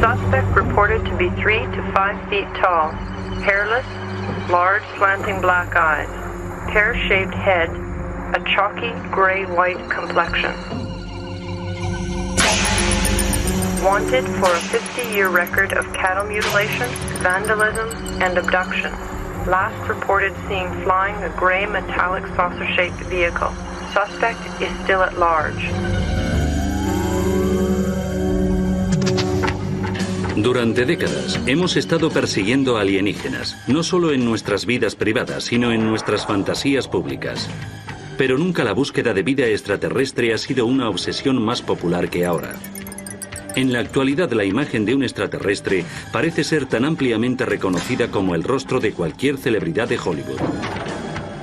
Suspect reported to be 3 to 5 feet tall, hairless, large slanting black eyes, pear-shaped head, a chalky gray-white complexion. Wanted for a 50-year record of cattle mutilation, vandalism, and abduction. Last reported seen flying a gray metallic saucer-shaped vehicle. Suspect is still at large. Durante décadas hemos estado persiguiendo alienígenas, no solo en nuestras vidas privadas, sino en nuestras fantasías públicas. Pero nunca la búsqueda de vida extraterrestre ha sido una obsesión más popular que ahora. En la actualidad, la imagen de un extraterrestre parece ser tan ampliamente reconocida como el rostro de cualquier celebridad de Hollywood.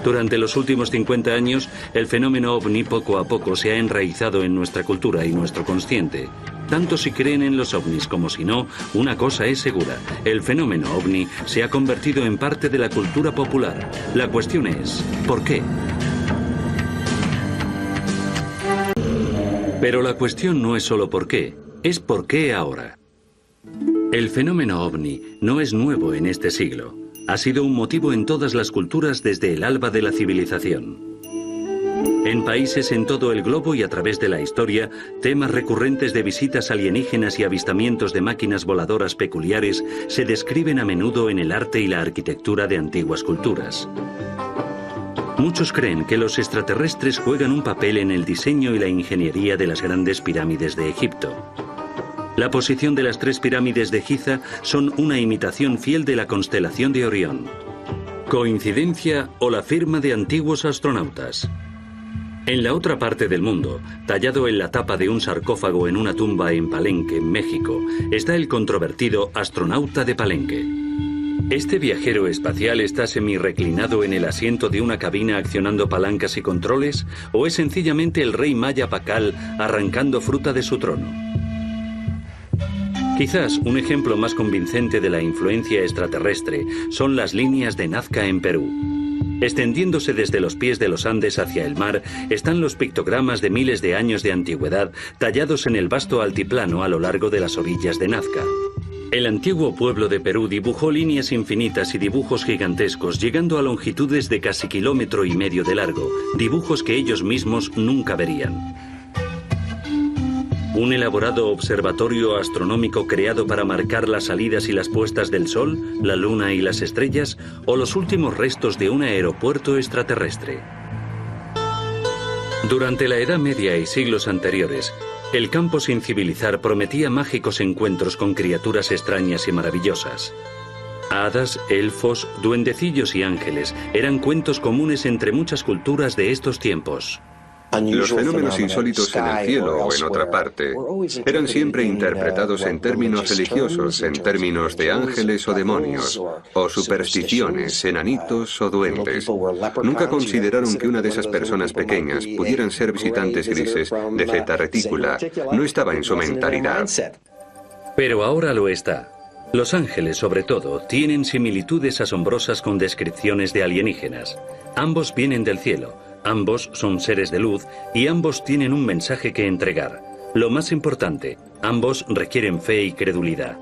Durante los últimos 50 años, el fenómeno ovni poco a poco se ha enraizado en nuestra cultura y nuestro consciente. Tanto si creen en los ovnis como si no, una cosa es segura: el fenómeno ovni se ha convertido en parte de la cultura popular. La cuestión es, ¿por qué? Pero la cuestión no es solo por qué, es por qué ahora. El fenómeno ovni no es nuevo en este siglo. Ha sido un motivo en todas las culturas desde el alba de la civilización. En países en todo el globo y a través de la historia, temas recurrentes de visitas alienígenas y avistamientos de máquinas voladoras peculiares se describen a menudo en el arte y la arquitectura de antiguas culturas. Muchos creen que los extraterrestres juegan un papel en el diseño y la ingeniería de las grandes pirámides de Egipto. La posición de las 3 pirámides de Giza son una imitación fiel de la constelación de Orión. ¿Coincidencia o la firma de antiguos astronautas? En la otra parte del mundo, tallado en la tapa de un sarcófago en una tumba en Palenque, México, está el controvertido astronauta de Palenque. ¿Este viajero espacial está semirreclinado en el asiento de una cabina accionando palancas y controles? ¿O es sencillamente el rey maya Pacal arrancando fruta de su trono? Quizás un ejemplo más convincente de la influencia extraterrestre son las líneas de Nazca en Perú. Extendiéndose desde los pies de los Andes hacia el mar están los pictogramas de miles de años de antigüedad tallados en el vasto altiplano a lo largo de las orillas de Nazca. El antiguo pueblo de Perú dibujó líneas infinitas y dibujos gigantescos, llegando a longitudes de casi 1,5 kilómetros de largo, dibujos que ellos mismos nunca verían. ¿Un elaborado observatorio astronómico creado para marcar las salidas y las puestas del Sol, la Luna y las estrellas, o los últimos restos de un aeropuerto extraterrestre? Durante la Edad Media y siglos anteriores, el campo sin civilizar prometía mágicos encuentros con criaturas extrañas y maravillosas. Hadas, elfos, duendecillos y ángeles eran cuentos comunes entre muchas culturas de estos tiempos. Los fenómenos insólitos en el cielo o en otra parte eran siempre interpretados en términos religiosos, en términos de ángeles o demonios, o supersticiones, enanitos o duendes. Nunca consideraron que una de esas personas pequeñas pudieran ser visitantes grises de Zeta Reticula. No estaba en su mentalidad. Pero ahora lo está. Los ángeles, sobre todo, tienen similitudes asombrosas con descripciones de alienígenas. Ambos vienen del cielo. Ambos son seres de luz y ambos tienen un mensaje que entregar. Lo más importante, ambos requieren fe y credulidad.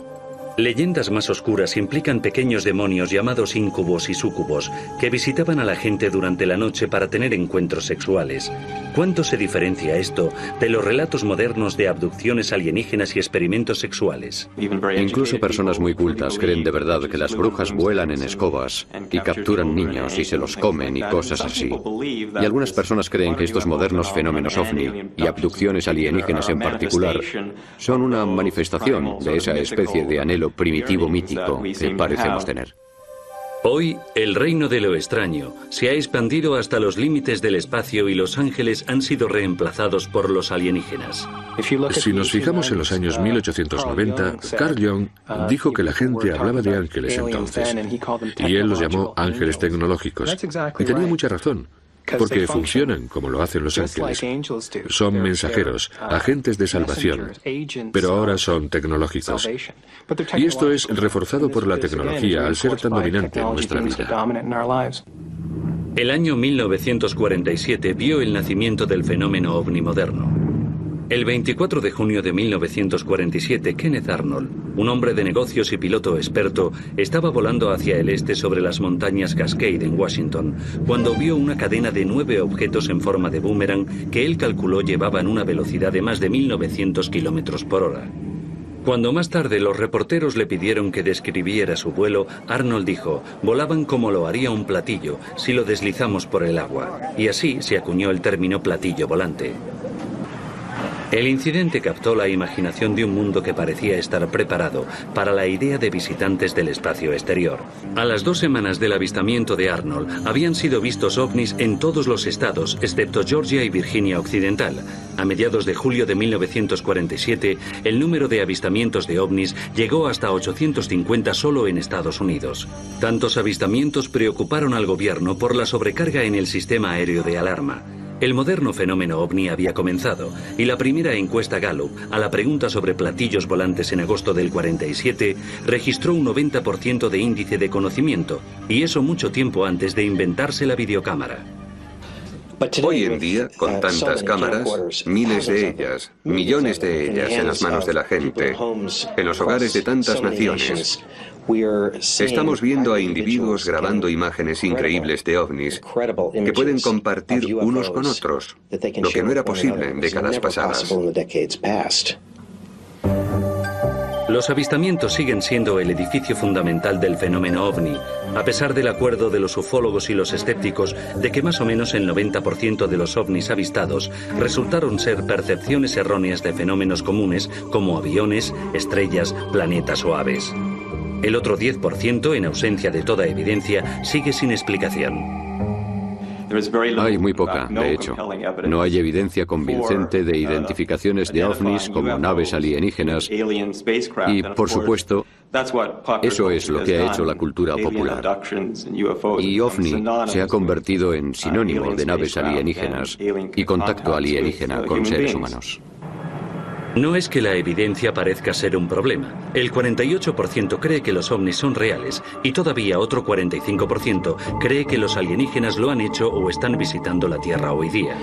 Leyendas más oscuras implican pequeños demonios llamados incubos y súcubos que visitaban a la gente durante la noche para tener encuentros sexuales. ¿Cuánto se diferencia esto de los relatos modernos de abducciones alienígenas y experimentos sexuales? Incluso personas muy cultas creen de verdad que las brujas vuelan en escobas y capturan niños y se los comen y cosas así. Y algunas personas creen que estos modernos fenómenos ovni y abducciones alienígenas en particular son una manifestación de esa especie de anhelo primitivo mítico que parecemos tener. Hoy, el reino de lo extraño se ha expandido hasta los límites del espacio y los ángeles han sido reemplazados por los alienígenas. Si nos fijamos en los años 1890, Carl Jung dijo que la gente hablaba de ángeles entonces, y él los llamó ángeles tecnológicos. Y tenía mucha razón, porque funcionan como lo hacen los ángeles. Son mensajeros, agentes de salvación, pero ahora son tecnológicos. Y esto es reforzado por la tecnología al ser tan dominante en nuestra vida. El año 1947 vio el nacimiento del fenómeno ovni moderno. El 24 de junio de 1947, Kenneth Arnold, un hombre de negocios y piloto experto, estaba volando hacia el este sobre las montañas Cascade en Washington, cuando vio una cadena de 9 objetos en forma de boomerang que él calculó llevaban una velocidad de más de 1900 kilómetros por hora. Cuando más tarde los reporteros le pidieron que describiera su vuelo, Arnold dijo: volaban como lo haría un platillo si lo deslizamos por el agua, y así se acuñó el término platillo volante. El incidente captó la imaginación de un mundo que parecía estar preparado para la idea de visitantes del espacio exterior. A las 2 semanas del avistamiento de Arnold, habían sido vistos ovnis en todos los estados, excepto Georgia y Virginia Occidental. A mediados de julio de 1947, el número de avistamientos de ovnis llegó hasta 850 solo en Estados Unidos. Tantos avistamientos preocuparon al gobierno por la sobrecarga en el sistema aéreo de alarma. El moderno fenómeno ovni había comenzado, y la primera encuesta Gallup, a la pregunta sobre platillos volantes en agosto del 47, registró un 90% de índice de conocimiento, y eso mucho tiempo antes de inventarse la videocámara. Hoy en día, con tantas cámaras, miles de ellas, millones de ellas en las manos de la gente, en los hogares de tantas naciones, estamos viendo a individuos grabando imágenes increíbles de ovnis que pueden compartir unos con otros, lo que no era posible en décadas pasadas. Los avistamientos siguen siendo el edificio fundamental del fenómeno ovni, a pesar del acuerdo de los ufólogos y los escépticos de que más o menos el 90% de los ovnis avistados resultaron ser percepciones erróneas de fenómenos comunes como aviones, estrellas, planetas o aves. El otro 10%, en ausencia de toda evidencia, sigue sin explicación. Hay muy poca, de hecho. No hay evidencia convincente de identificaciones de ovnis como naves alienígenas y, por supuesto, eso es lo que ha hecho la cultura popular. Y ovni se ha convertido en sinónimo de naves alienígenas y contacto alienígena con seres humanos. No es que la evidencia parezca ser un problema. El 48% cree que los ovnis son reales y todavía otro 45% cree que los alienígenas lo han hecho o están visitando la Tierra hoy día.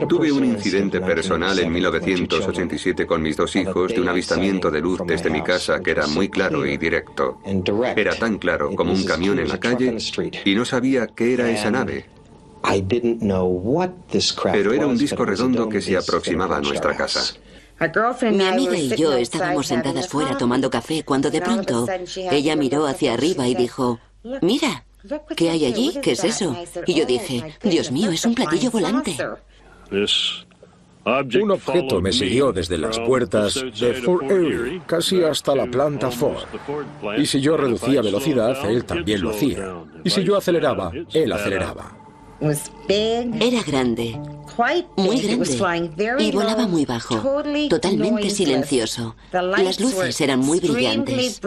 Tuve un incidente personal en 1987 con mis 2 hijos de un avistamiento de luz desde mi casa que era muy claro y directo. Era tan claro como un camión en la calle y no sabía qué era esa nave. Pero era un disco redondo que se aproximaba a nuestra casa. Mi amiga y yo estábamos sentadas fuera tomando café cuando de pronto ella miró hacia arriba y dijo: mira, ¿qué hay allí? ¿Qué es eso? Y yo dije: Dios mío, es un platillo volante. Un objeto me siguió desde las puertas de Fort Erie, casi hasta la planta Ford. Y si yo reducía velocidad, él también lo hacía. Y si yo aceleraba, él aceleraba. Era grande, muy grande, y volaba muy bajo, totalmente silencioso. Las luces eran muy brillantes.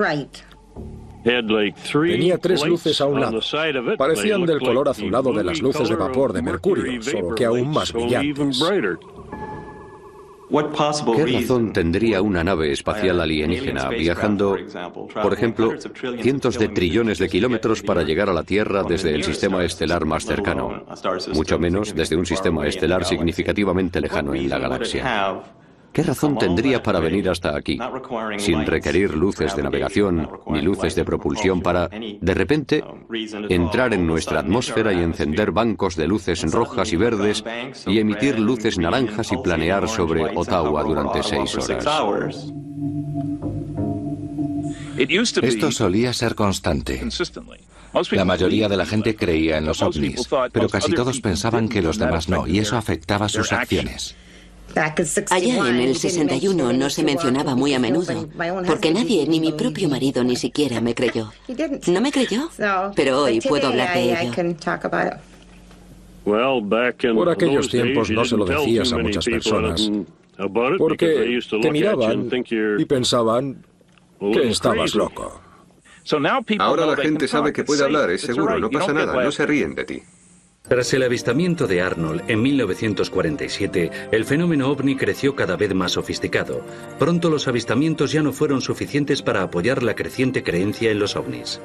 Tenía 3 luces a un lado. Parecían del color azulado de las luces de vapor de mercurio, solo que aún más brillantes. ¿Qué razón tendría una nave espacial alienígena viajando, por ejemplo, cientos de trillones de kilómetros para llegar a la Tierra desde el sistema estelar más cercano, mucho menos desde un sistema estelar significativamente lejano en la galaxia? ¿Qué razón tendría para venir hasta aquí, sin requerir luces de navegación ni luces de propulsión para, de repente, entrar en nuestra atmósfera y encender bancos de luces rojas y verdes y emitir luces naranjas y planear sobre Ottawa durante 6 horas? Esto solía ser constante. La mayoría de la gente creía en los ovnis, pero casi todos pensaban que los demás no, y eso afectaba sus acciones. Allá en el 61 no se mencionaba muy a menudo, porque nadie, ni mi propio marido ni siquiera me creyó. ¿No me creyó? Pero hoy puedo hablar de ello. Por aquellos tiempos no se lo decías a muchas personas, porque te miraban y pensaban que estabas loco. Ahora la gente sabe que puede hablar, es seguro, no pasa nada, no se ríen de ti. Tras el avistamiento de Arnold en 1947, el fenómeno ovni creció cada vez más sofisticado. Pronto los avistamientos ya no fueron suficientes para apoyar la creciente creencia en los ovnis.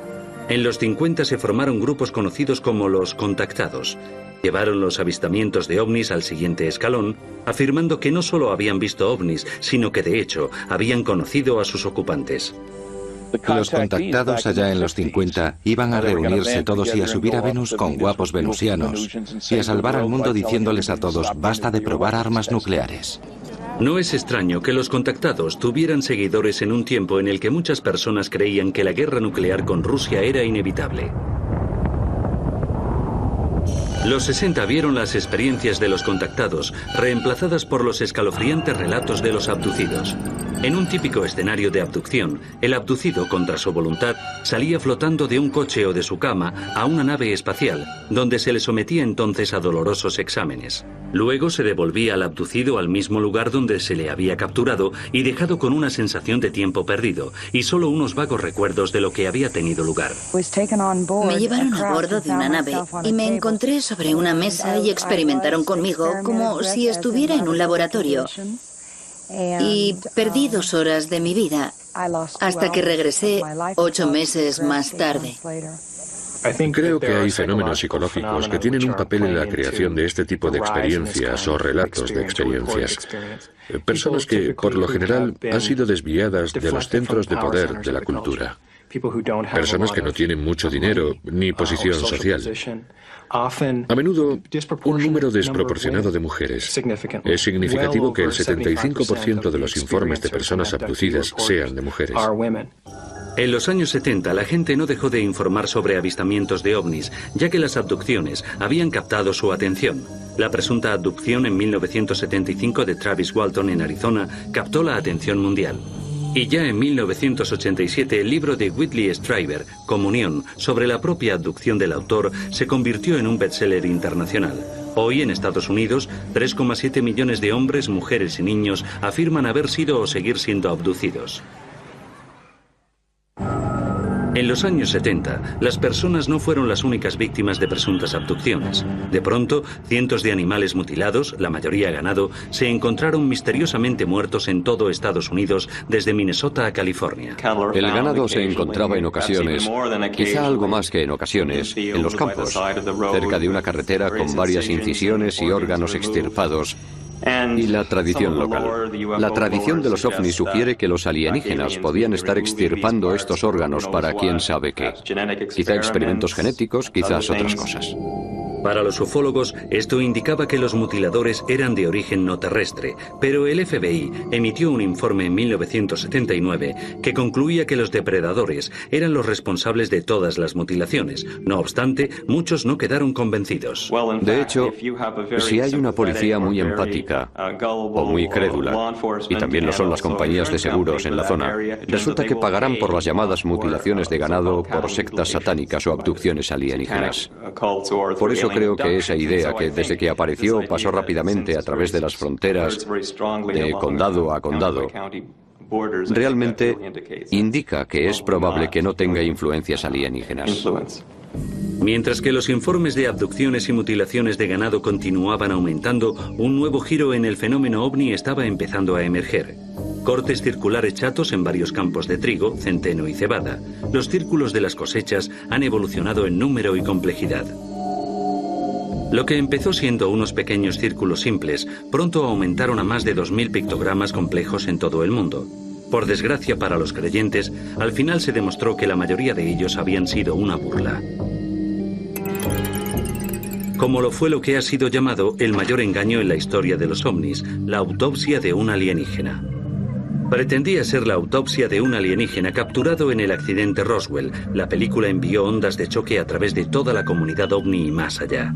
En los 50 se formaron grupos conocidos como los contactados. Llevaron los avistamientos de ovnis al siguiente escalón, afirmando que no solo habían visto ovnis, sino que de hecho habían conocido a sus ocupantes. Los contactados allá en los 50 iban a reunirse todos y a subir a Venus con guapos venusianos y a salvar al mundo diciéndoles a todos, basta de probar armas nucleares. No es extraño que los contactados tuvieran seguidores en un tiempo en el que muchas personas creían que la guerra nuclear con Rusia era inevitable. Los 60 vieron las experiencias de los contactados reemplazadas por los escalofriantes relatos de los abducidos. En un típico escenario de abducción, el abducido, contra su voluntad, salía flotando de un coche o de su cama a una nave espacial, donde se le sometía entonces a dolorosos exámenes. Luego se devolvía al abducido al mismo lugar donde se le había capturado y dejado con una sensación de tiempo perdido y solo unos vagos recuerdos de lo que había tenido lugar. Me llevaron a bordo de una nave y me encontré sobre una mesa y experimentaron conmigo como si estuviera en un laboratorio. Y perdí 2 horas de mi vida hasta que regresé 8 meses más tarde. Creo que hay fenómenos psicológicos que tienen un papel en la creación de este tipo de experiencias o relatos de experiencias. Personas que, por lo general, han sido desviadas de los centros de poder de la cultura. Personas que no tienen mucho dinero ni posición social. A menudo, un número desproporcionado de mujeres. Es significativo que el 75% de los informes de personas abducidas sean de mujeres. En los años 70, la gente no dejó de informar sobre avistamientos de ovnis, ya que las abducciones habían captado su atención. La presunta abducción en 1975 de Travis Walton en Arizona captó la atención mundial. Y ya en 1987 el libro de Whitley Strieber, Comunión, sobre la propia abducción del autor, se convirtió en un bestseller internacional. Hoy en Estados Unidos, 3,7 millones de hombres, mujeres y niños afirman haber sido o seguir siendo abducidos. En los años 70, las personas no fueron las únicas víctimas de presuntas abducciones. De pronto, cientos de animales mutilados, la mayoría ganado, se encontraron misteriosamente muertos en todo Estados Unidos, desde Minnesota a California. El ganado se encontraba en ocasiones, quizá algo más que en ocasiones, en los campos, cerca de una carretera con varias incisiones y órganos extirpados. Y la tradición local. La tradición de los ovnis sugiere que los alienígenas podían estar extirpando estos órganos para quién sabe qué. Quizá experimentos genéticos, quizás otras cosas. Para los ufólogos, esto indicaba que los mutiladores eran de origen no terrestre, pero el FBI emitió un informe en 1979 que concluía que los depredadores eran los responsables de todas las mutilaciones. No obstante, muchos no quedaron convencidos. De hecho, si hay una policía muy empática o muy crédula, y también lo son las compañías de seguros en la zona, resulta que pagarán por las llamadas mutilaciones de ganado por sectas satánicas o abducciones alienígenas. Por eso creo que esa idea que desde que apareció pasó rápidamente a través de las fronteras de condado a condado, realmente indica que es probable que no tenga influencias alienígenas. Mientras que los informes de abducciones y mutilaciones de ganado continuaban aumentando, un nuevo giro en el fenómeno ovni estaba empezando a emerger. Cortes circulares chatos en varios campos de trigo, centeno y cebada. Los círculos de las cosechas han evolucionado en número y complejidad. Lo que empezó siendo unos pequeños círculos simples, pronto aumentaron a más de 2000 pictogramas complejos en todo el mundo. Por desgracia para los creyentes, al final se demostró que la mayoría de ellos habían sido una burla. Como lo fue lo que ha sido llamado el mayor engaño en la historia de los ovnis, la autopsia de un alienígena. Pretendía ser la autopsia de un alienígena capturado en el accidente Roswell. La película envió ondas de choque a través de toda la comunidad ovni y más allá.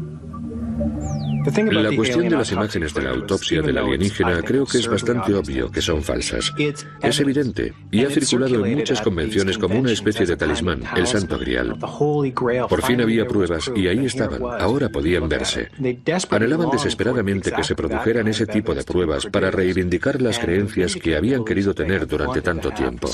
La cuestión de las imágenes de la autopsia del alienígena creo que es bastante obvio que son falsas. Es evidente, y ha circulado en muchas convenciones como una especie de talismán, el Santo Grial. Por fin había pruebas y ahí estaban, ahora podían verse. Anhelaban desesperadamente que se produjeran ese tipo de pruebas para reivindicar las creencias que habían querido tener durante tanto tiempo.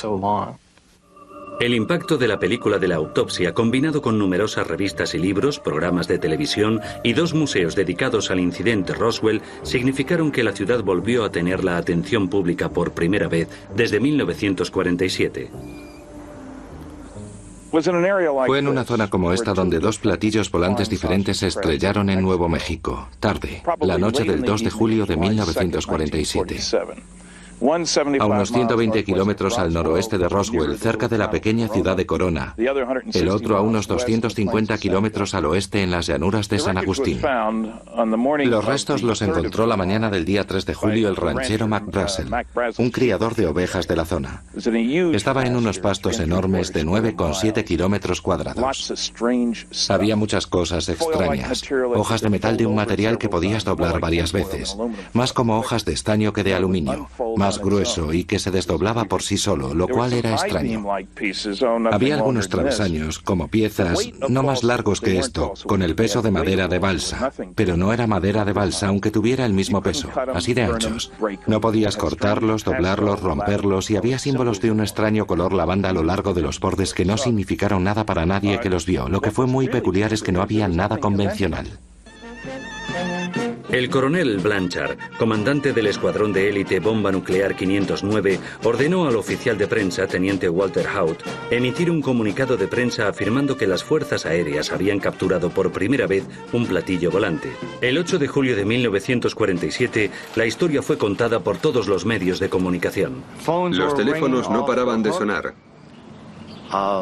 El impacto de la película de la autopsia, combinado con numerosas revistas y libros, programas de televisión y 2 museos dedicados al incidente Roswell, significaron que la ciudad volvió a tener la atención pública por primera vez desde 1947. Fue en una zona como esta donde dos platillos volantes diferentes se estrellaron en Nuevo México, tarde, la noche del 2 de julio de 1947. A unos 120 kilómetros al noroeste de Roswell, cerca de la pequeña ciudad de Corona. El otro a unos 250 kilómetros al oeste en las llanuras de San Agustín. Los restos los encontró la mañana del día 3 de julio el ranchero Mac Brazel, un criador de ovejas de la zona. Estaba en unos pastos enormes de 9,7 kilómetros cuadrados. Había muchas cosas extrañas. Hojas de metal de un material que podías doblar varias veces, más como hojas de estaño que de aluminio, más grueso y que se desdoblaba por sí solo, lo cual era extraño. Había algunos travesaños, como piezas, no más largos que esto, con el peso de madera de balsa, pero no era madera de balsa aunque tuviera el mismo peso, así de anchos. No podías cortarlos, doblarlos, romperlos y había símbolos de un extraño color lavanda a lo largo de los bordes que no significaron nada para nadie que los vio. Lo que fue muy peculiar es que no había nada convencional. El coronel Blanchard, comandante del escuadrón de élite Bomba Nuclear 509, ordenó al oficial de prensa, teniente Walter Haut, emitir un comunicado de prensa afirmando que las fuerzas aéreas habían capturado por primera vez un platillo volante. El 8 de julio de 1947, la historia fue contada por todos los medios de comunicación. Los teléfonos no paraban de sonar.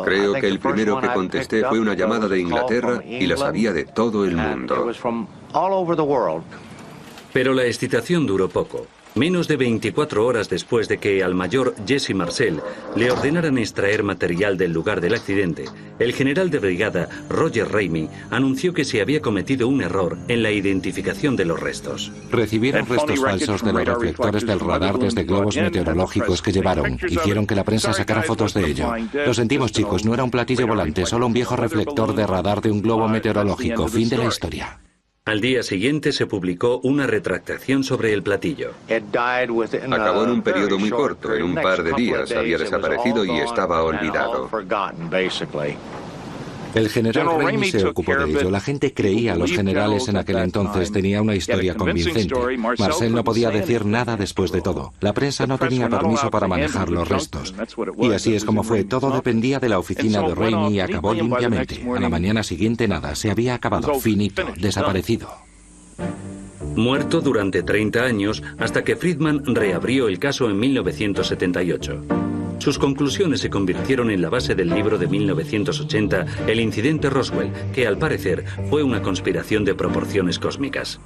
Creo que el primero que contesté fue una llamada de Inglaterra y la sabía de todo el mundo. Pero la excitación duró poco. Menos de 24 horas después de que al mayor Jesse Marcel le ordenaran extraer material del lugar del accidente, el general de brigada Roger Ramey anunció que se había cometido un error en la identificación de los restos. Recibieron restos falsos de los reflectores del radar desde globos meteorológicos que llevaron. Hicieron que la prensa sacara fotos de ello. Lo sentimos, chicos, no era un platillo volante, solo un viejo reflector de radar de un globo meteorológico. Fin de la historia. Al día siguiente se publicó una retractación sobre el platillo. Acabó en un periodo muy corto, en un par de días había desaparecido y estaba olvidado. El general Ramey se ocupó de ello. La gente creía a los generales en aquel entonces. Tenía una historia convincente. Marcel no podía decir nada después de todo. La prensa no tenía permiso para manejar los restos. Y así es como fue. Todo dependía de la oficina de Ramey y acabó limpiamente. A la mañana siguiente nada. Se había acabado. Finito. Desaparecido. Muerto durante 30 años hasta que Friedman reabrió el caso en 1978. Sus conclusiones se convirtieron en la base del libro de 1980, El incidente Roswell, que al parecer fue una conspiración de proporciones cósmicas.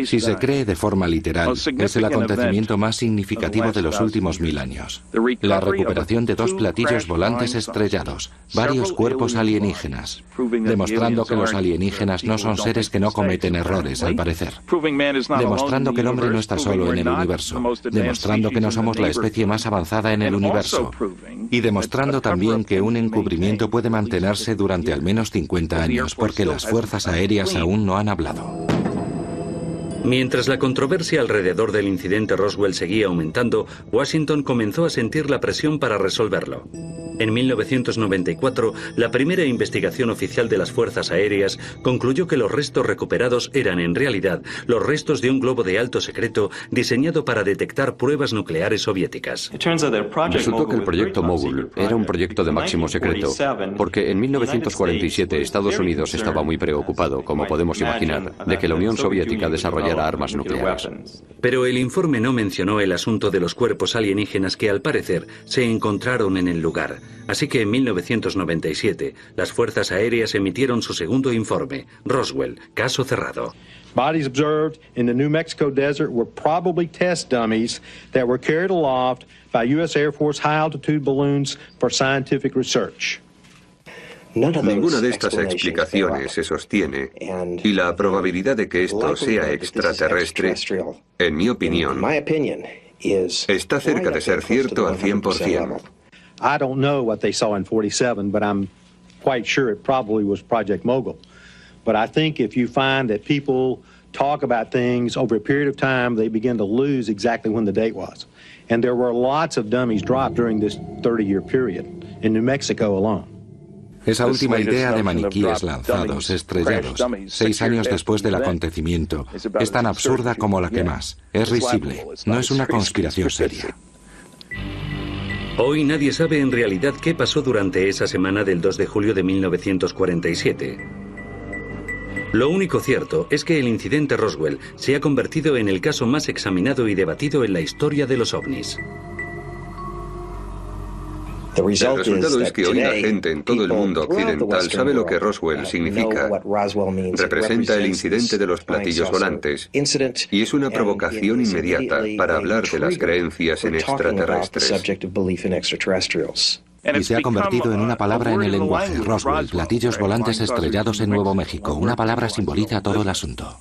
Si se cree de forma literal, es el acontecimiento más significativo de los últimos 1000 años. La recuperación de dos platillos volantes estrellados, varios cuerpos alienígenas, demostrando que los alienígenas no son seres que no cometen errores, al parecer. Demostrando que el hombre no está solo en el universo, demostrando que no somos la especie más avanzada en el universo, y demostrando también que un encubrimiento puede mantenerse durante al menos 50 años, porque las fuerzas aéreas aún no han hablado. Mientras la controversia alrededor del incidente Roswell seguía aumentando, Washington comenzó a sentir la presión para resolverlo. En 1994, la primera investigación oficial de las Fuerzas Aéreas concluyó que los restos recuperados eran en realidad los restos de un globo de alto secreto diseñado para detectar pruebas nucleares soviéticas. Resultó que el proyecto Mogul era un proyecto de máximo secreto, porque en 1947 Estados Unidos estaba muy preocupado, como podemos imaginar, de que la Unión Soviética desarrollara armas nucleares. Pero el informe no mencionó el asunto de los cuerpos alienígenas que al parecer se encontraron en el lugar. Así que en 1997, las Fuerzas Aéreas emitieron su segundo informe, Roswell, caso cerrado. Bodies observed in the New Mexico desert were probably test dummies that were carried aloft by U.S. Air Force high-altitude balloons for scientific research. Ninguna de estas explicaciones se sostiene y la probabilidad de que esto sea extraterrestre, en mi opinión, está cerca de ser cierto al 100%. I don't know what they saw in 47, but I'm quite sure it probably was Project Mogul. But I think if you find that people talk about things over a period of time, they begin to lose exactly when the date was. And there were lots of dummies dropped during this 30-year period in New Mexico alone. Esa última idea de maniquíes lanzados, estrellados, 6 años después del acontecimiento, es tan absurda como la que más. Es risible, no es una conspiración seria. Hoy nadie sabe en realidad qué pasó durante esa semana del 2 de julio de 1947. Lo único cierto es que el incidente Roswell se ha convertido en el caso más examinado y debatido en la historia de los ovnis. El resultado es que hoy la gente en todo el mundo occidental sabe lo que Roswell significa. Representa el incidente de los platillos volantes y es una provocación inmediata para hablar de las creencias en extraterrestres. Y se ha convertido en una palabra en el lenguaje. Roswell, platillos volantes estrellados en Nuevo México. Una palabra simboliza todo el asunto.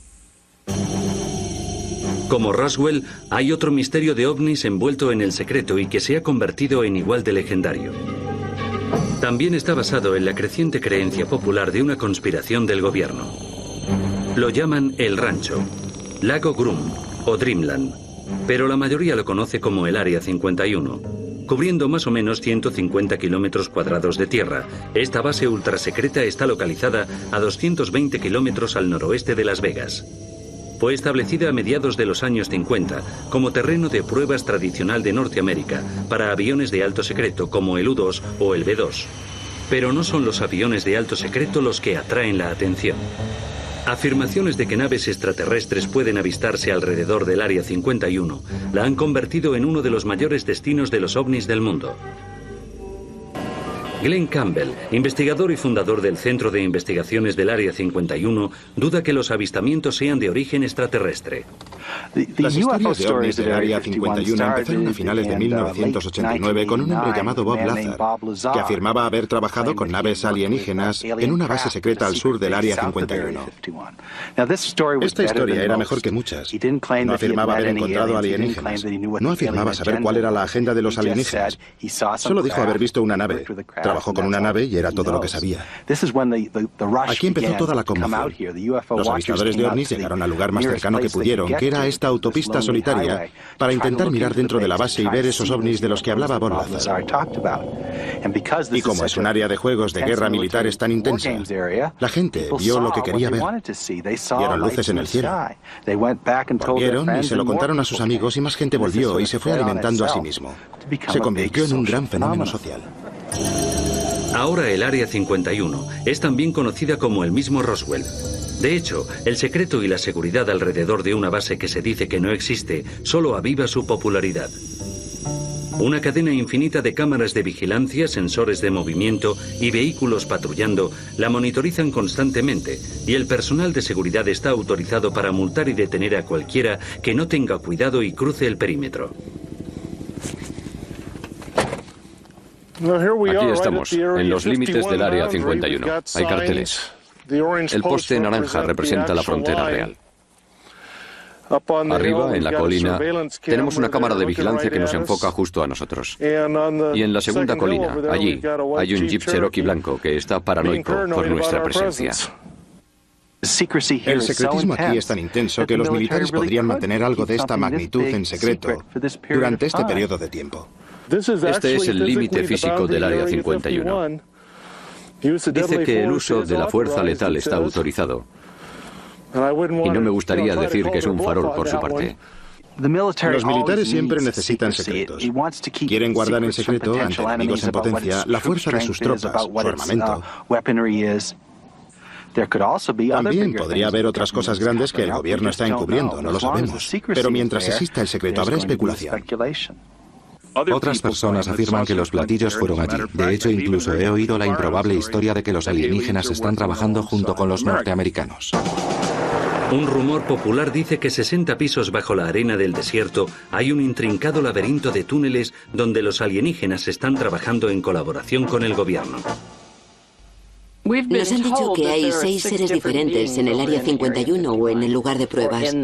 Como Roswell, hay otro misterio de ovnis envuelto en el secreto y que se ha convertido en igual de legendario. También está basado en la creciente creencia popular de una conspiración del gobierno. Lo llaman El Rancho, Lago Grum o Dreamland, pero la mayoría lo conoce como el Área 51. Cubriendo más o menos 150 kilómetros cuadrados de tierra, esta base ultrasecreta está localizada a 220 kilómetros al noroeste de Las Vegas. Fue establecida a mediados de los años 50 como terreno de pruebas tradicional de Norteamérica para aviones de alto secreto como el U-2 o el B-2. Pero no son los aviones de alto secreto los que atraen la atención. Afirmaciones de que naves extraterrestres pueden avistarse alrededor del Área 51 la han convertido en uno de los mayores destinos de los ovnis del mundo. Glenn Campbell, investigador y fundador del Centro de Investigaciones del Área 51, duda que los avistamientos sean de origen extraterrestre. Las historias de ovnis del Área 51 empezaron a finales de 1989 con un hombre llamado Bob Lazar, que afirmaba haber trabajado con naves alienígenas en una base secreta al sur del Área 51. Esta historia era mejor que muchas. No afirmaba haber encontrado alienígenas. No afirmaba saber cuál era la agenda de los alienígenas. Solo dijo haber visto una nave. Trabajó con una nave y era todo lo que sabía. Aquí empezó toda la conmoción. Los avistadores de ovnis llegaron al lugar más cercano que pudieron, que era esta autopista solitaria, para intentar mirar dentro de la base y ver esos ovnis de los que hablaba Bob Lazar. Y como es un área de juegos de guerra militares tan intensa, la gente vio lo que quería ver. Vieron luces en el cielo. Volvieron y se lo contaron a sus amigos y más gente volvió y se fue alimentando a sí mismo. Se convirtió en un gran fenómeno social. Ahora el Área 51 es también conocida como el mismo Roswell. De hecho, el secreto y la seguridad alrededor de una base que se dice que no existe solo aviva su popularidad. Una cadena infinita de cámaras de vigilancia, sensores de movimiento y vehículos patrullando la monitorizan constantemente y el personal de seguridad está autorizado para multar y detener a cualquiera que no tenga cuidado y cruce el perímetro. Aquí estamos, en los límites del Área 51. Hay carteles. El poste naranja representa la frontera real. Arriba, en la colina, tenemos una cámara de vigilancia que nos enfoca justo a nosotros. Y en la segunda colina, allí, hay un Jeep Cherokee blanco que está paranoico por nuestra presencia. El secretismo aquí es tan intenso que los militares podrían mantener algo de esta magnitud en secreto durante este periodo de tiempo. Este es el límite físico del Área 51. Dice que el uso de la fuerza letal está autorizado. Y no me gustaría decir que es un farol por su parte. Los militares siempre necesitan secretos. Quieren guardar en secreto, ante enemigos en potencia, la fuerza de sus tropas, su armamento. También podría haber otras cosas grandes que el gobierno está encubriendo, no lo sabemos. Pero mientras exista el secreto habrá especulación. Otras personas afirman que los platillos fueron allí. De hecho, incluso he oído la improbable historia de que los alienígenas están trabajando junto con los norteamericanos. Un rumor popular dice que 60 pisos bajo la arena del desierto hay un intrincado laberinto de túneles donde los alienígenas están trabajando en colaboración con el gobierno. Nos han dicho que hay 6 seres diferentes en el Área 51 o en el lugar de pruebas.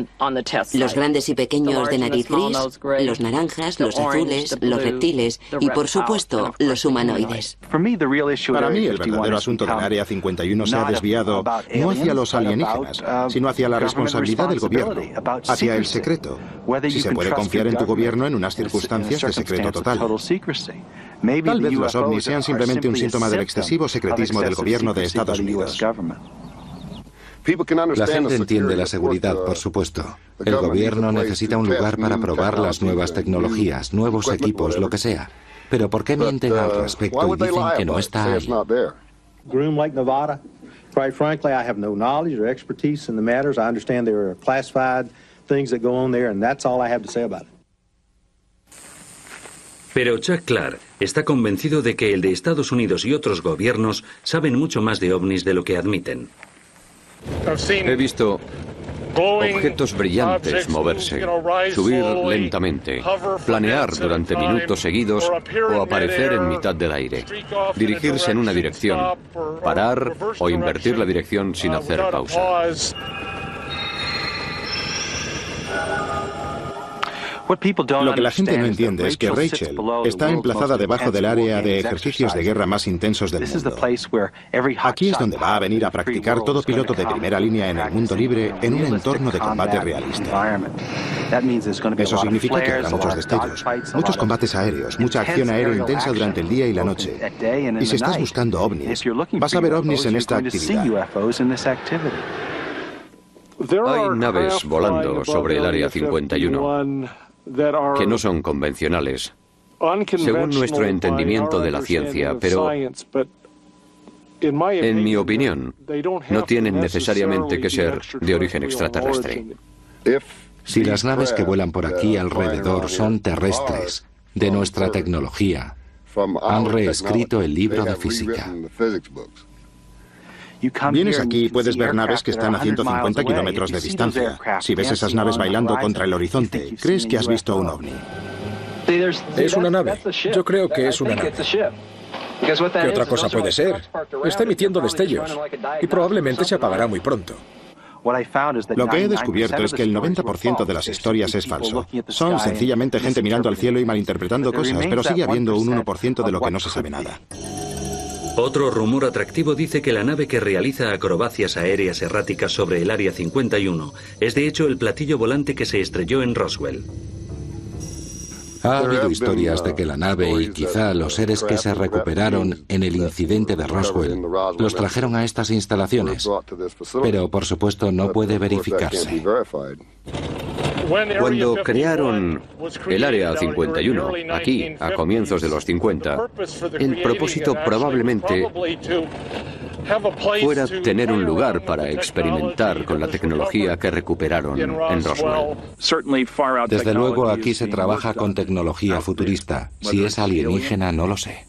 Los grandes y pequeños de nariz gris, los naranjas, los azules, los reptiles y, por supuesto, los humanoides. Para mí, el verdadero asunto del Área 51 se ha desviado no hacia los alienígenas, sino hacia la responsabilidad del gobierno, hacia el secreto. Si se puede confiar en tu gobierno en unas circunstancias de secreto total. Tal vez los ovnis sean simplemente un síntoma del excesivo secretismo del gobierno de Estados Unidos. La gente entiende la seguridad, por supuesto. El gobierno necesita un lugar para probar las nuevas tecnologías, nuevos equipos, lo que sea. Pero ¿por qué mienten al respecto y dicen que no está ahí? Groom Lake, Nevada. Quite frankly, I have no knowledge or expertise in the matters. I understand there are classified things that go on there, and that's all I have to say about it. Pero Chuck Clark está convencido de que el de Estados Unidos y otros gobiernos saben mucho más de ovnis de lo que admiten. He visto objetos brillantes moverse, subir lentamente, planear durante minutos seguidos o aparecer en mitad del aire, dirigirse en una dirección, parar o invertir la dirección sin hacer pausa. Lo que la gente no entiende es que Rachel está emplazada debajo del área de ejercicios de guerra más intensos del mundo. Aquí es donde va a venir a practicar todo piloto de primera línea en el mundo libre en un entorno de combate realista. Eso significa que habrá muchos destellos, muchos combates aéreos, mucha acción aérea intensa durante el día y la noche. Y si estás buscando ovnis, vas a ver ovnis en esta actividad. Hay naves volando sobre el Área 51 que no son convencionales, según nuestro entendimiento de la ciencia, pero en mi opinión, no tienen necesariamente que ser de origen extraterrestre. Si las naves que vuelan por aquí alrededor son terrestres, de nuestra tecnología, han reescrito el libro de física. Vienes aquí y puedes ver naves que están a 150 kilómetros de distancia. Si ves esas naves bailando contra el horizonte, crees que has visto un ovni. Es una nave. Yo creo que es una nave. ¿Qué otra cosa puede ser? Está emitiendo destellos y probablemente se apagará muy pronto. Lo que he descubierto es que el 90% de las historias es falso. Son sencillamente gente mirando al cielo y malinterpretando cosas, pero sigue habiendo un 1% de lo que no se sabe nada. Otro rumor atractivo dice que la nave que realiza acrobacias aéreas erráticas sobre el Área 51 es de hecho el platillo volante que se estrelló en Roswell. Ha habido historias de que la nave y quizá los seres que se recuperaron en el incidente de Roswell los trajeron a estas instalaciones, pero por supuesto no puede verificarse. Cuando crearon el Área 51, aquí, a comienzos de los 50, el propósito probablemente fuera tener un lugar para experimentar con la tecnología que recuperaron en Roswell. Desde luego aquí se trabaja con tecnología futurista. Si es alienígena, no lo sé.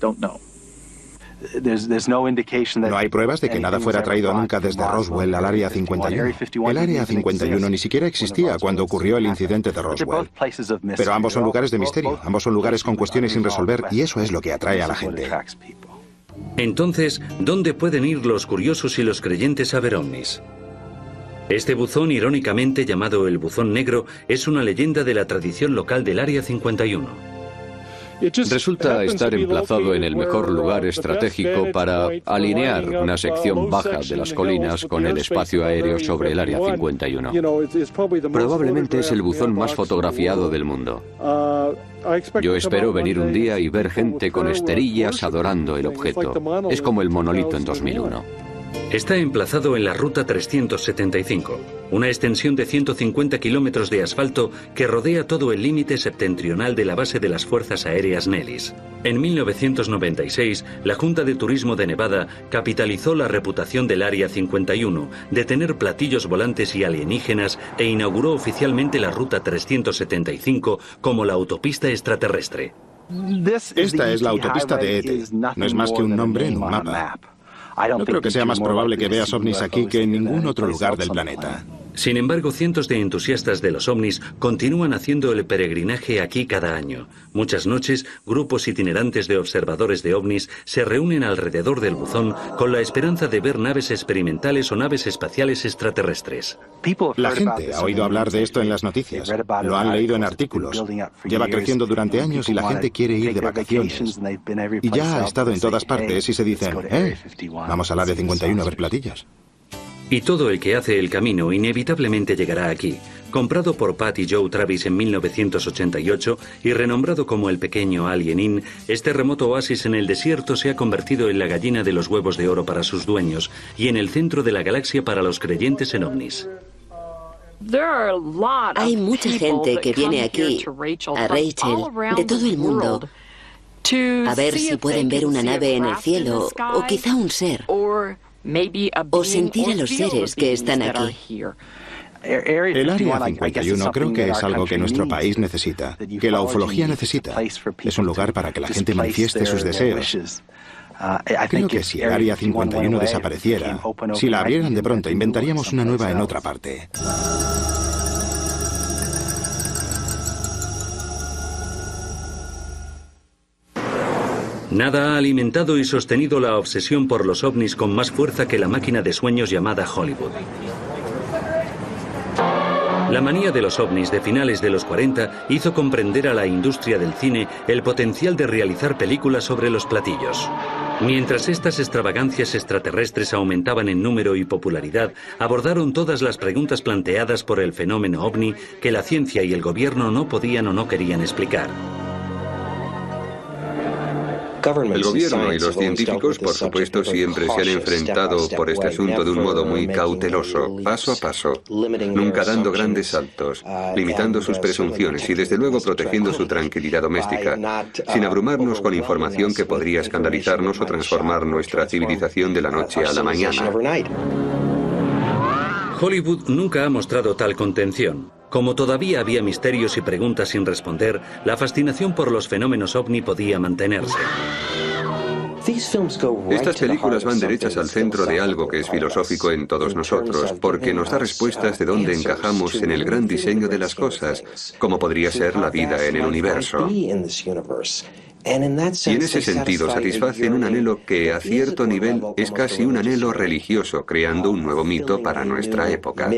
No hay pruebas de que nada fuera traído nunca desde Roswell al Área 51. El Área 51 ni siquiera existía cuando ocurrió el incidente de Roswell. Pero ambos son lugares de misterio, ambos son lugares con cuestiones sin resolver y eso es lo que atrae a la gente. Entonces, ¿dónde pueden ir los curiosos y los creyentes a ver ovnis? Este buzón, irónicamente llamado el Buzón Negro, es una leyenda de la tradición local del Área 51. Resulta estar emplazado en el mejor lugar estratégico para alinear una sección baja de las colinas con el espacio aéreo sobre el Área 51. Probablemente es el buzón más fotografiado del mundo. Yo espero venir un día y ver gente con esterillas adorando el objeto. Es como el monolito en 2001. Está emplazado en la Ruta 375, una extensión de 150 kilómetros de asfalto que rodea todo el límite septentrional de la base de las Fuerzas Aéreas Nellis. En 1996, la Junta de Turismo de Nevada capitalizó la reputación del Área 51 de tener platillos volantes y alienígenas e inauguró oficialmente la Ruta 375 como la autopista extraterrestre. Esta es la autopista de ET. No es más que un nombre en un mapa. No creo que sea más probable que veas ovnis aquí que en ningún otro lugar del planeta. Sin embargo, cientos de entusiastas de los ovnis continúan haciendo el peregrinaje aquí cada año. Muchas noches, grupos itinerantes de observadores de ovnis se reúnen alrededor del buzón con la esperanza de ver naves experimentales o naves espaciales extraterrestres. La gente ha oído hablar de esto en las noticias, lo han leído en artículos. Lleva creciendo durante años y la gente quiere ir de vacaciones. Y ya ha estado en todas partes y se dicen, vamos al Área 51 a ver platillos. Y todo el que hace el camino inevitablemente llegará aquí. Comprado por Pat y Joe Travis en 1988 y renombrado como el pequeño Alien Inn, este remoto oasis en el desierto se ha convertido en la gallina de los huevos de oro para sus dueños y en el centro de la galaxia para los creyentes en ovnis. Hay mucha gente que viene aquí, a Rachel, de todo el mundo, A ver si pueden ver una nave en el cielo, o quizá un ser, o sentir a los seres que están aquí. El Área 51 creo que es algo que nuestro país necesita, que la ufología necesita. Es un lugar para que la gente manifieste sus deseos. Creo que si el Área 51 desapareciera, si la abrieran de pronto, inventaríamos una nueva en otra parte. Nada ha alimentado y sostenido la obsesión por los ovnis con más fuerza que la máquina de sueños llamada Hollywood. La manía de los ovnis de finales de los 40 hizo comprender a la industria del cine el potencial de realizar películas sobre los platillos. Mientras estas extravagancias extraterrestres aumentaban en número y popularidad, abordaron todas las preguntas planteadas por el fenómeno ovni que la ciencia y el gobierno no podían o no querían explicar. El gobierno y los científicos, por supuesto, siempre se han enfrentado por este asunto de un modo muy cauteloso, paso a paso, nunca dando grandes saltos, limitando sus presunciones y, desde luego, protegiendo su tranquilidad doméstica, sin abrumarnos con información que podría escandalizarnos o transformar nuestra civilización de la noche a la mañana. Hollywood nunca ha mostrado tal contención. Como todavía había misterios y preguntas sin responder, la fascinación por los fenómenos ovni podía mantenerse. Estas películas van derechas al centro de algo que es filosófico en todos nosotros, porque nos da respuestas de dónde encajamos en el gran diseño de las cosas, como podría ser la vida en el universo. Y en ese sentido satisfacen un anhelo que, a cierto nivel, es casi un anhelo religioso, creando un nuevo mito para nuestra época.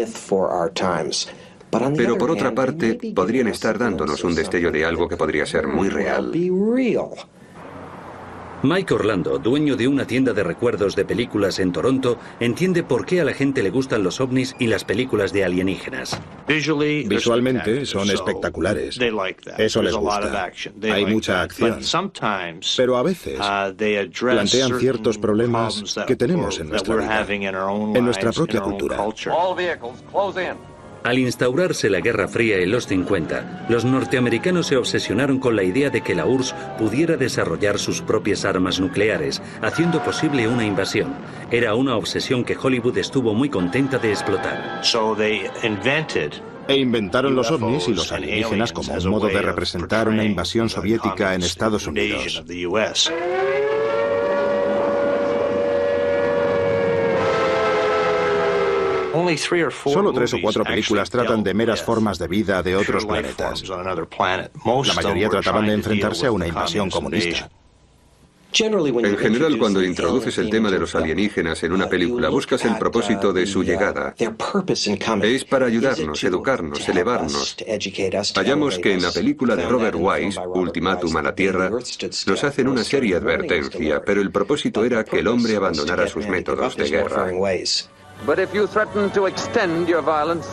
Pero por otra parte, podrían estar dándonos un destello de algo que podría ser muy real. Mike Orlando, dueño de una tienda de recuerdos de películas en Toronto, entiende por qué a la gente le gustan los ovnis y las películas de alienígenas. Visualmente son espectaculares. Eso les gusta. Hay mucha acción. Pero a veces plantean ciertos problemas que tenemos en nuestra vida, en nuestra propia cultura. Al instaurarse la Guerra Fría en los 50, los norteamericanos se obsesionaron con la idea de que la URSS pudiera desarrollar sus propias armas nucleares, haciendo posible una invasión. Era una obsesión que Hollywood estuvo muy contenta de explotar. E inventaron los ovnis y los alienígenas como un modo de representar una invasión soviética en Estados Unidos. Solo 3 o 4 películas tratan de meras formas de vida de otros planetas. La mayoría trataban de enfrentarse a una invasión comunista. En general, cuando introduces el tema de los alienígenas en una película, buscas el propósito de su llegada. Es para ayudarnos, educarnos, elevarnos. Hallamos que en la película de Robert Wise, Ultimátum a la Tierra, nos hacen una seria advertencia, pero el propósito era que el hombre abandonara sus métodos de guerra. But if you threaten to extend your violence,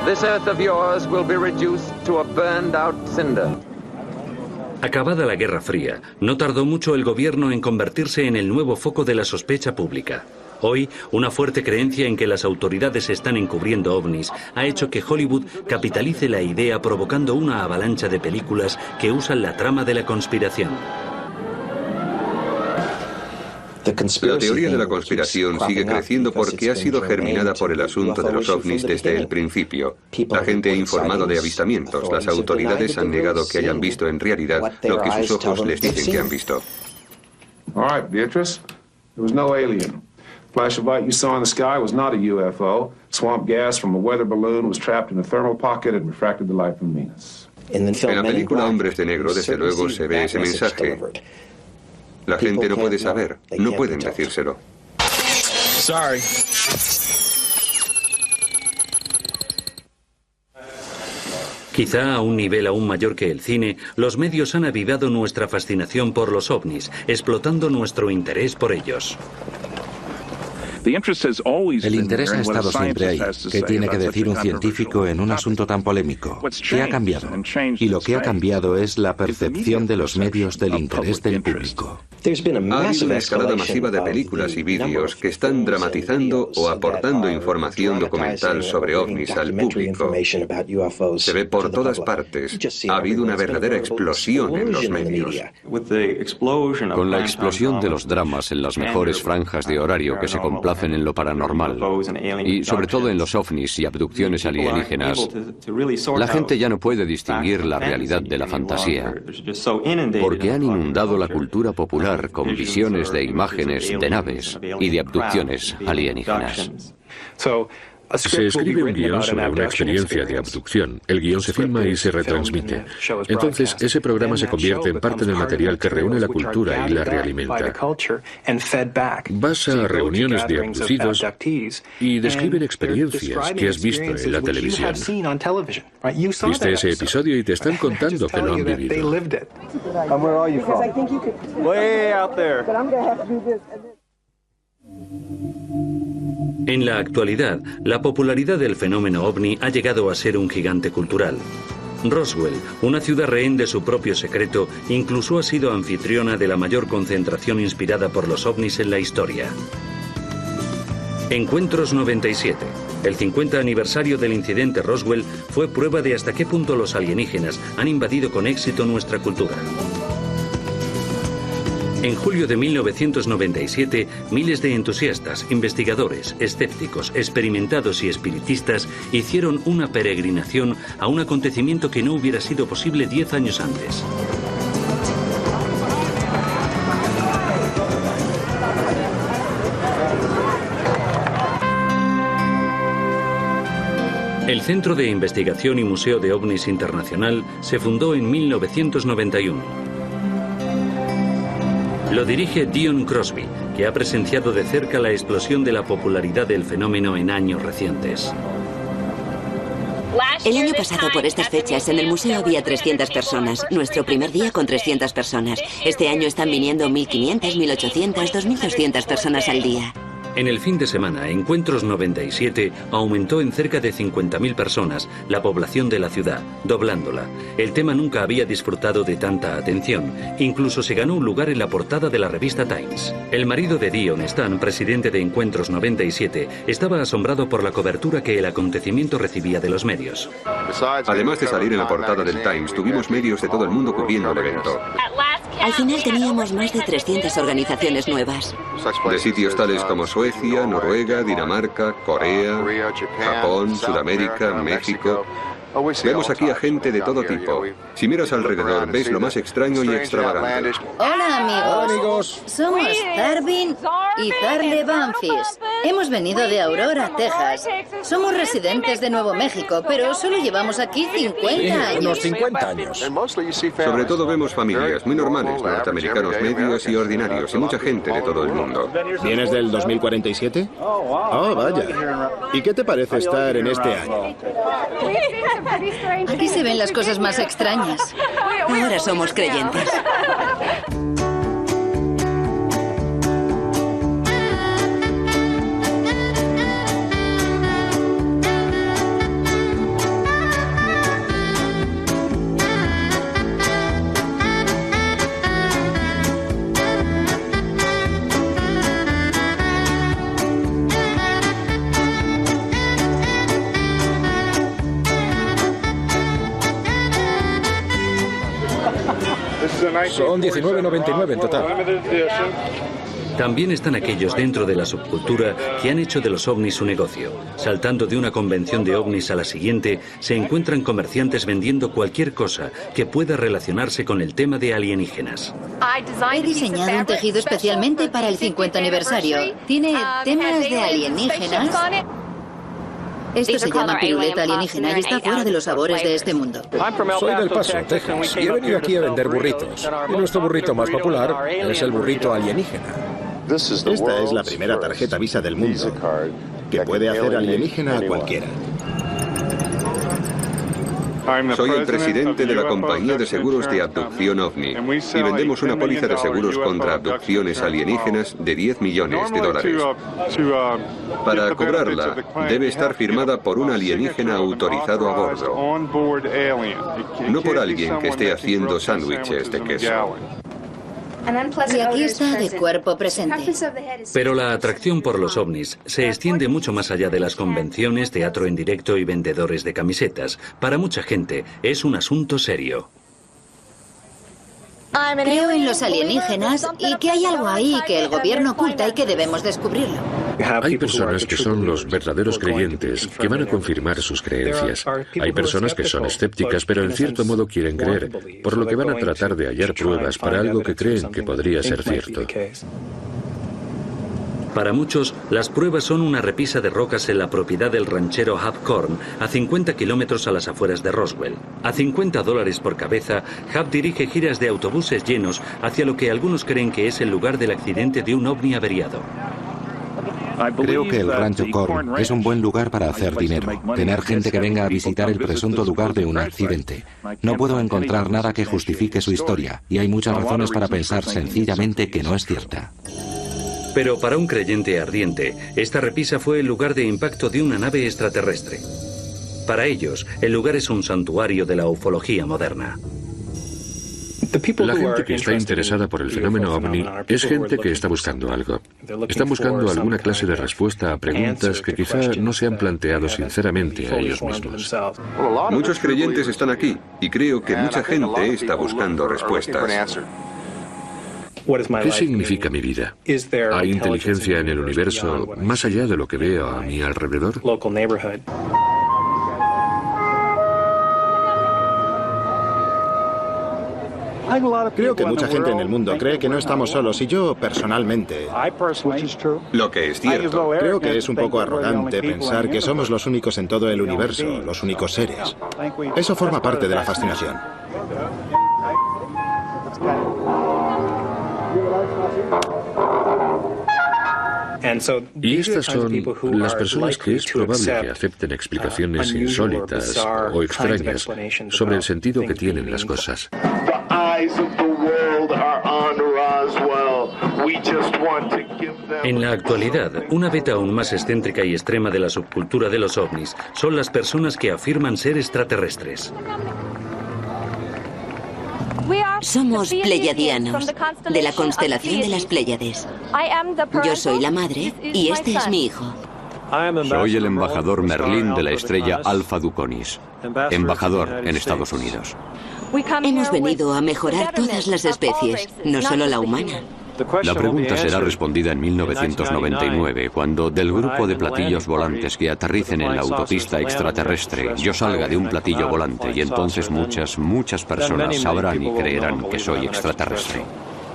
this earth of yours will be reduced to a burned out cinder. Acabada la Guerra Fría, no tardó mucho el gobierno en convertirse en el nuevo foco de la sospecha pública. Hoy, una fuerte creencia en que las autoridades están encubriendo ovnis ha hecho que Hollywood capitalice la idea provocando una avalancha de películas que usan la trama de la conspiración. La teoría de la conspiración sigue creciendo porque ha sido germinada por el asunto de los ovnis desde el principio. La gente ha informado de avistamientos, las autoridades han negado que hayan visto en realidad lo que sus ojos les dicen que han visto. All right, Beatrice, there was no alien. Flash of light you saw in the sky was not a UFO. Swamp gas from a weather balloon was trapped in a thermal pocket and refracted the light from Venus. En la película Hombres de Negro, desde luego, se ve ese mensaje. La gente no puede saber, no pueden decírselo. Sorry. Quizá a un nivel aún mayor que el cine, los medios han avivado nuestra fascinación por los ovnis, explotando nuestro interés por ellos. El interés ha estado siempre ahí. ¿Qué tiene que decir un científico en un asunto tan polémico? ¿Qué ha cambiado? Y lo que ha cambiado es la percepción de los medios del interés del público. Ha habido una escalada masiva de películas y vídeos que están dramatizando o aportando información documental sobre ovnis al público. Se ve por todas partes. Ha habido una verdadera explosión en los medios. Con la explosión de los dramas en las mejores franjas de horario que se complacen en lo paranormal, y sobre todo en los ovnis y abducciones alienígenas, la gente ya no puede distinguir la realidad de la fantasía, porque han inundado la cultura popular con visiones de imágenes de naves y de abducciones alienígenas. Se escribe un guión sobre una experiencia de abducción. El guión se filma y se retransmite. Entonces, ese programa se convierte en parte del material que reúne la cultura y la realimenta. Vas a reuniones de abducidos y describen experiencias que has visto en la televisión. Viste ese episodio y te están contando que lo han vivido. En la actualidad, la popularidad del fenómeno ovni ha llegado a ser un gigante cultural. Roswell, una ciudad rehén de su propio secreto, incluso ha sido anfitriona de la mayor concentración inspirada por los ovnis en la historia. Encuentros 97. El 50 aniversario del incidente Roswell fue prueba de hasta qué punto los alienígenas han invadido con éxito nuestra cultura. En julio de 1997, miles de entusiastas, investigadores, escépticos, experimentados y espiritistas hicieron una peregrinación a un acontecimiento que no hubiera sido posible 10 años antes. El Centro de Investigación y Museo de OVNIs Internacional se fundó en 1991. Lo dirige Dion Crosby, que ha presenciado de cerca la explosión de la popularidad del fenómeno en años recientes. El año pasado, por estas fechas, en el museo había 300 personas. Nuestro primer día con 300 personas. Este año están viniendo 1.500, 1.800, 2.200 personas al día. En el fin de semana, Encuentros 97 aumentó en cerca de 50.000 personas la población de la ciudad, doblándola. El tema nunca había disfrutado de tanta atención. Incluso se ganó un lugar en la portada de la revista Times. El marido de Dion, Stan, presidente de Encuentros 97, estaba asombrado por la cobertura que el acontecimiento recibía de los medios. Además de salir en la portada del Times, tuvimos medios de todo el mundo cubriendo el evento. Al final teníamos más de 300 organizaciones nuevas. De sitios tales como Suecia, Noruega, Dinamarca, Corea, Japón, Sudamérica, México. Vemos aquí a gente de todo tipo. Si miras alrededor, ves lo más extraño y extravagante. Hola, amigos. Hola, amigos. Somos Darwin y Zarle Banfis. Hemos venido de Aurora, Texas. Somos residentes de Nuevo México, pero solo llevamos aquí 50 años. Unos 50 años. Sobre todo vemos familias muy normales, norteamericanos medios y ordinarios, y mucha gente de todo el mundo. ¿Vienes del 2047? Oh, vaya. ¿Y qué te parece estar en este año? Aquí se ven las cosas más extrañas. Ahora somos creyentes. Son 19,99 en total. También están aquellos dentro de la subcultura que han hecho de los ovnis su negocio. Saltando de una convención de ovnis a la siguiente, se encuentran comerciantes vendiendo cualquier cosa que pueda relacionarse con el tema de alienígenas. He diseñado un tejido especialmente para el 50 aniversario. Tiene temas de alienígenas. Esto se llama piruleta alienígena y está fuera de los sabores de este mundo. Soy del Paso, Texas, y he venido aquí a vender burritos. Y nuestro burrito más popular es el burrito alienígena. Esta es la primera tarjeta Visa del mundo que puede hacer alienígena a cualquiera. Soy el presidente de la compañía de seguros de abducción OVNI y vendemos una póliza de seguros contra abducciones alienígenas de $10 millones. Para cobrarla, debe estar firmada por un alienígena autorizado a bordo, no por alguien que esté haciendo sándwiches de queso. Y aquí está de cuerpo presente. Pero la atracción por los ovnis se extiende mucho más allá de las convenciones, teatro en directo y vendedores de camisetas. Para mucha gente es un asunto serio. Creo en los alienígenas y que hay algo ahí que el gobierno oculta y que debemos descubrirlo. Hay personas que son los verdaderos creyentes, que van a confirmar sus creencias. Hay personas que son escépticas, pero en cierto modo quieren creer, por lo que van a tratar de hallar pruebas para algo que creen que podría ser cierto. Para muchos, las pruebas son una repisa de rocas en la propiedad del ranchero Hub Corn, a 50 kilómetros a las afueras de Roswell. A $50 por cabeza, Hub dirige giras de autobuses llenos hacia lo que algunos creen que es el lugar del accidente de un ovni averiado. Creo que el rancho Corn es un buen lugar para hacer dinero, tener gente que venga a visitar el presunto lugar de un accidente. No puedo encontrar nada que justifique su historia, y hay muchas razones para pensar sencillamente que no es cierta. Pero para un creyente ardiente, esta repisa fue el lugar de impacto de una nave extraterrestre. Para ellos, el lugar es un santuario de la ufología moderna. La gente que está interesada por el fenómeno ovni es gente que está buscando algo. Están buscando alguna clase de respuesta a preguntas que quizá no se han planteado sinceramente a ellos mismos. Muchos creyentes están aquí y creo que mucha gente está buscando respuestas. ¿Qué significa mi vida? ¿Hay inteligencia en el universo más allá de lo que veo a mi alrededor? Creo que mucha gente en el mundo cree que no estamos solos y yo, personalmente, lo que es cierto, creo que es un poco arrogante pensar que somos los únicos en todo el universo, los únicos seres. Eso forma parte de la fascinación. Y estas son las personas que es probable que acepten explicaciones insólitas o extrañas sobre el sentido que tienen las cosas. En la actualidad, una beta aún más excéntrica y extrema de la subcultura de los ovnis son las personas que afirman ser extraterrestres. Somos pleyadianos, de la constelación de las Pléyades. Yo soy la madre y este es mi hijo. Soy el embajador Merlín de la estrella Alpha Duconis, embajador en Estados Unidos. Hemos venido a mejorar todas las especies, no solo la humana. La pregunta será respondida en 1999, cuando del grupo de platillos volantes que aterricen en la autopista extraterrestre yo salga de un platillo volante y entonces muchas personas sabrán y creerán que soy extraterrestre.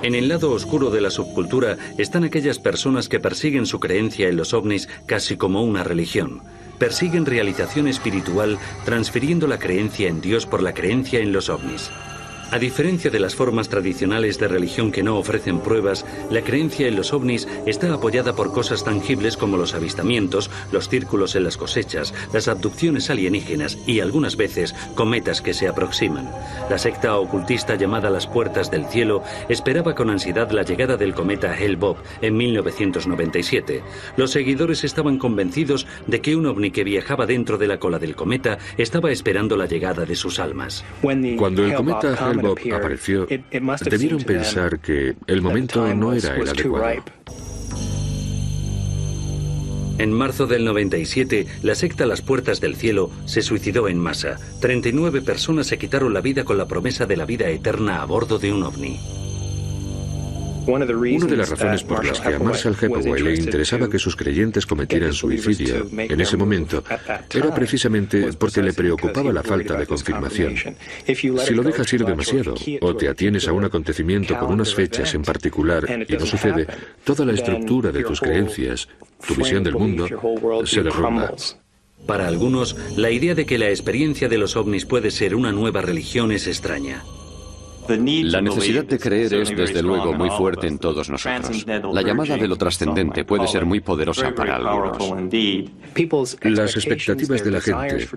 En el lado oscuro de la subcultura están aquellas personas que persiguen su creencia en los ovnis casi como una religión. Persiguen realización espiritual transfiriendo la creencia en Dios por la creencia en los ovnis. A diferencia de las formas tradicionales de religión que no ofrecen pruebas, la creencia en los ovnis está apoyada por cosas tangibles como los avistamientos, los círculos en las cosechas, las abducciones alienígenas y algunas veces cometas que se aproximan. La secta ocultista llamada Las Puertas del Cielo esperaba con ansiedad la llegada del cometa Hale-Bopp en 1997. Los seguidores estaban convencidos de que un ovni que viajaba dentro de la cola del cometa estaba esperando la llegada de sus almas. Cuando el cometa Hale-Bopp apareció, debieron pensar que el momento no era el adecuado. En marzo del 97, la secta Las Puertas del Cielo se suicidó en masa. 39 personas se quitaron la vida con la promesa de la vida eterna a bordo de un ovni. Una de las razones por las que a Marshall Hepworth le interesaba que sus creyentes cometieran suicidio en ese momento era precisamente porque le preocupaba la falta de confirmación. Si lo dejas ir demasiado o te atienes a un acontecimiento con unas fechas en particular y no sucede, toda la estructura de tus creencias, tu visión del mundo, se derrumba. Para algunos, la idea de que la experiencia de los ovnis puede ser una nueva religión es extraña. La necesidad de creer es desde luego muy fuerte en todos nosotros. La llamada de lo trascendente puede ser muy poderosa para algunos. Las expectativas de la gente,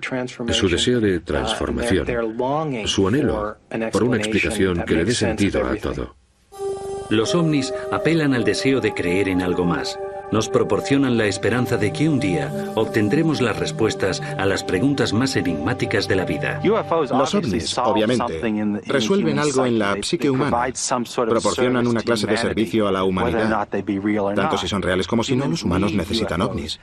su deseo de transformación, su anhelo por una explicación que le dé sentido a todo. Los ovnis apelan al deseo de creer en algo más. nos proporcionan la esperanza de que un día obtendremos las respuestas a las preguntas más enigmáticas de la vida. Los ovnis, obviamente, resuelven algo en la psique humana, proporcionan una clase de servicio a la humanidad. Tanto si son reales como si no, los humanos necesitan ovnis.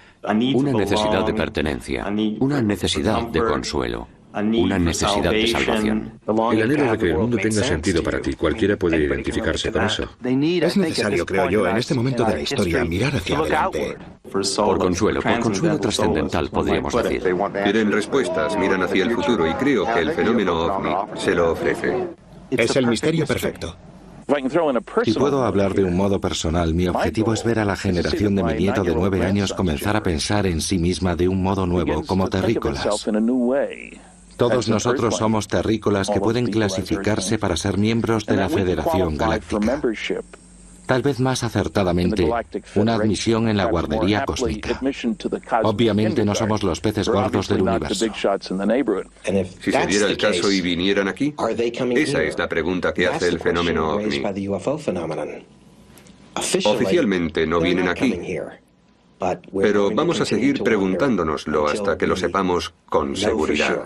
Una necesidad de pertenencia, una necesidad de consuelo, una necesidad de salvación. El anhelo de que el mundo tenga sentido para ti, cualquiera puede identificarse con eso. Es necesario, creo yo, en este momento de la historia, mirar hacia adelante. Por consuelo trascendental, podríamos decir. Quieren respuestas, miran hacia el futuro y creo que el fenómeno ovni se lo ofrece. Es el misterio perfecto. Si puedo hablar de un modo personal, mi objetivo es ver a la generación de mi nieto de 9 años comenzar a pensar en sí misma de un modo nuevo, como terrícolas. Todos nosotros somos terrícolas que pueden clasificarse para ser miembros de la Federación Galáctica. Tal vez más acertadamente, una admisión en la guardería cósmica. Obviamente no somos los peces gordos del universo. Si se diera el caso y vinieran aquí, esa es la pregunta que hace el fenómeno ovni. Oficialmente no vienen aquí, pero vamos a seguir preguntándonoslo hasta que lo sepamos con seguridad.